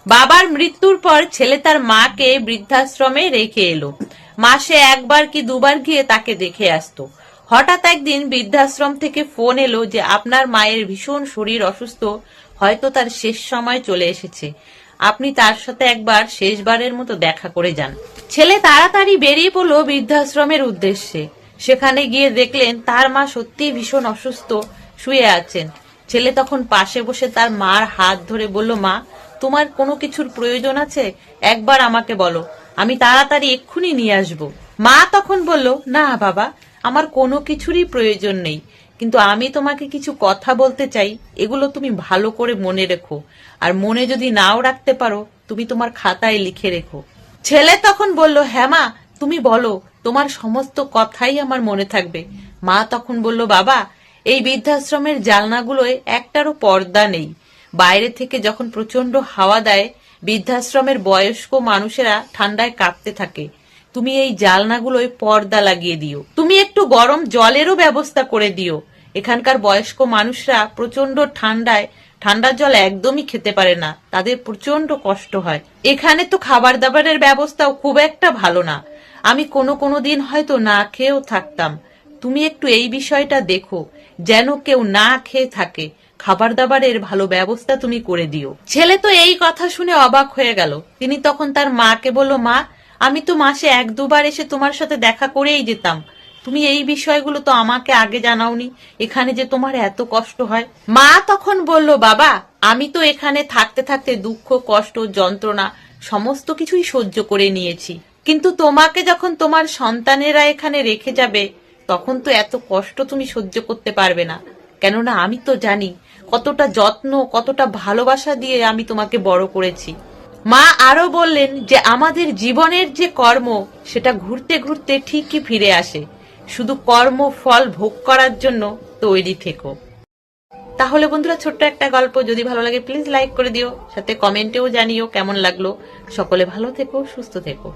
বাবার মৃত্যুর পর ছেলে তার মাকে বৃদ্ধাশ্রমে রেখে এলো। মাসে একবার কি দুবার গিয়ে তাকে দেখে আসতো। হঠাৎ একদিন বৃদ্ধাশ্রম থেকে ফোন এলো যে আপনার মায়ের ভীষণ শরীর অসুস্থ, হয়তো তার শেষ সময় চলে এসেছে, আপনি তার সাথে একবার শেষবারের মতো দেখা করে যান। ছেলে তাড়াতাড়ি বেরিয়ে পড়লো বৃদ্ধাশ্রমের উদ্দেশ্যে। সেখানে গিয়ে দেখলেন তার মা সত্যিই ভীষণ অসুস্থ, শুয়ে আছেন। ছেলে তখন পাশে বসে তার মার হাত ধরে বলল, মা, তোমার কোনো কিছুর প্রয়োজন আছে? একবার আমাকে বলো, আমি তাড়াতাড়ি এক্ষুনি নিয়ে আসবো। মা তখন বলল, না বাবা, আমার কোনো কিছুরই প্রয়োজন নেই, কিন্তু আমি তোমাকে কিছু কথা বলতে চাই, এগুলো তুমি ভালো করে মনে রেখো, আর মনে যদি নাও রাখতে পারো তুমি তোমার খাতায় লিখে রেখো। ছেলে তখন বলল, হ্যাঁ মা, তুমি বলো, তোমার সমস্ত কথাই আমার মনে থাকবে। মা তখন বলল, বাবা, এই বৃদ্ধাশ্রমের জানলাগুলোয় একটারও পর্দা নেই। বাইরে থেকে যখন প্রচন্ড হাওয়া দেয়, বৃদ্ধাশ্রমের বয়স্ক মানুষেরা ঠান্ডায় কাঁপতে থাকে। তুমি এই জানলাগুলোয় পর্দা লাগিয়ে দিও। তুমি একটু গরম জলেরও ব্যবস্থা করে দিও। এখানকার বয়স্ক মানুষরা প্রচন্ড ঠান্ডায় ঠান্ডা জল একদমই খেতে পারে না, তাদের প্রচন্ড কষ্ট হয়। এখানে তো খাবার দাবারের ব্যবস্থাও খুব একটা ভালো না, আমি কোনো দিন হয়তো না খেয়েও থাকতাম। তুমি একটু এই বিষয়টা দেখো, যেন কেউ না খেয়ে থাকে, খাবার দাবারের ভালো ব্যবস্থা তুমি করে দিও। ছেলে তো এই কথা শুনে অবাক হয়ে গেল। তিনি তখন তার মাকে বলল, মা, আমি তো মাসে এক দুবার এসে তোমার সাথে দেখা করেই যেতাম, তুমি এই বিষয়গুলো তো আমাকে আগে জানাওনি, এখানে যে তোমার এত কষ্ট হয়। মা তখন বলল, বাবা, আমি তো এখানে থাকতে থাকতে দুঃখ, কষ্ট, যন্ত্রণা সমস্ত কিছুই সহ্য করে নিয়েছি, কিন্তু তোমাকে যখন তোমার সন্তানেরা এখানে রেখে যাবে, তখন তো এত কষ্ট তুমি সহ্য করতে পারবে না। কেননা আমি তো জানি কতটা যত্ন, কতটা ভালোবাসা দিয়ে আমি তোমাকে বড় করেছি। মা আরো বললেন যে আমাদের জীবনের যে কর্ম, সেটা ঘুরতে ঘুরতে ঠিকই ফিরে আসে, শুধু কর্ম ফল ভোগ করার জন্য তৈরি থেকো। তাহলে বন্ধুরা, ছোট্ট একটা গল্প, যদি ভালো লাগে প্লিজ লাইক করে দিও, সাথে কমেন্টেও জানিও কেমন লাগলো। সকলে ভালো থেকো, সুস্থ থেকো।